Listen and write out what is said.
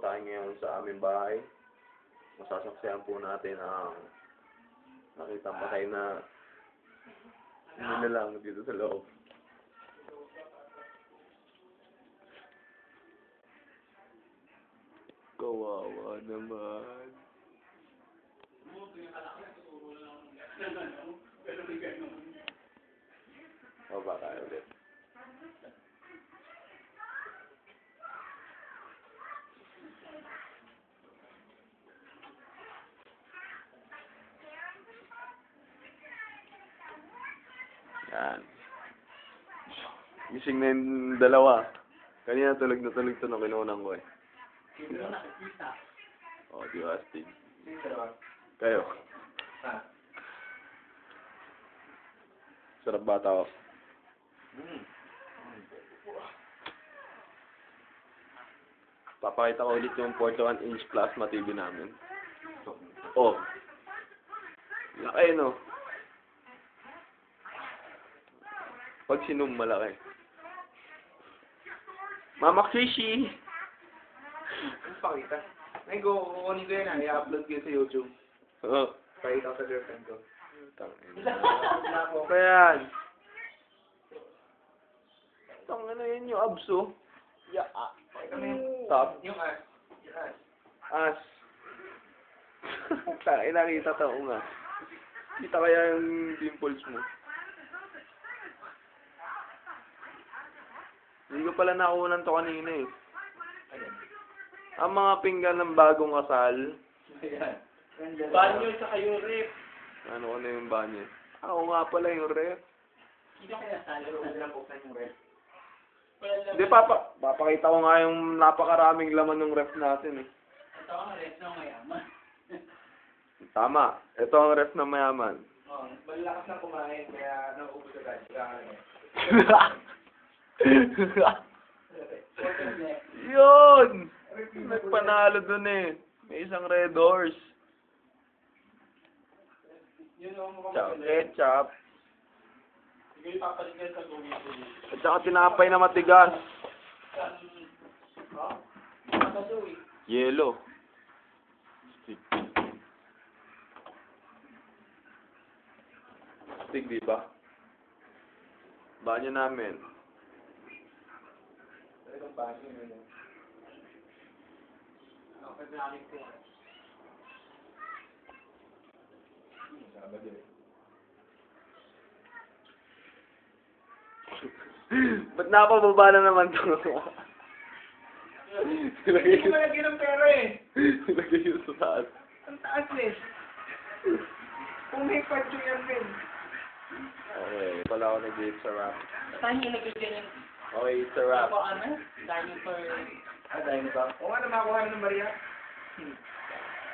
tayo ngayon sa aming bahay. Masasaksihan po natin ang nakitang patay na hindi na lang dito sa loob. Kawawa naman. O baka ulit. Yan. Gising na yung dalawa. Kanina tulog na tulog ito nung kinunan ko eh. Hindi mo nakikita. O, di ba, Steve? Sino dalawa? Kayo. Ah. Sarap bata ko. Papakita ko ulit yung 41-inch plasma TV namin. Oh. Laki, no? Pag sinum, malaki. Mama Kishi! Ano pakita? Ay, kukunin ko yun i-upload ko yun sa YouTube. Oo. Pakita ko sa girlfriend ko. Ano yan? Tangina yun yung abs, oh. Pakita mo yung Top. Yung ass. Yung ass. As. Nakita to nga. Kita kaya yung dimples mo. Hindi ko pala nakunan to kanina eh. Ayan. Ang mga pinggan ng bagong kasal. Ayan. Banyo sa yung rep. Ano ko na yung banyo? Ako nga pala yung ref. Hindi ko nasali. Huwag na buksan yung rep. Hindi, papakita ko nga yung napakaraming laman ng ref natin eh. Ito ang rep ng mayaman. Tama. Ito ang ref ng mayaman. Oo. Malakas na kumain kaya nauubos agad. Yun! Nagpanalo dun eh. May isang Red Horse. Chow ketchup. Sige, ipapaligyan sa gawin ko. At saka tinapay na matigas. Ha? Nakasuwi. Yellow. Stick. Stick, di ba? Banyo namin. Talagang bago yun. Ako pa namin ko. Sabado eh. Ba't napababa na naman to? Hindi ko malagyan ng pera eh. Lagay yun sa taas. Ang taas eh. Kung may padyo yan din. Okay, pala ako nag-eat sa wrap. Saan yung nagkagyan yung... Okay, it's a wrap. Ano? Dinosaur. Ah, dinosaur. Oo nga, namakuha ng Maria.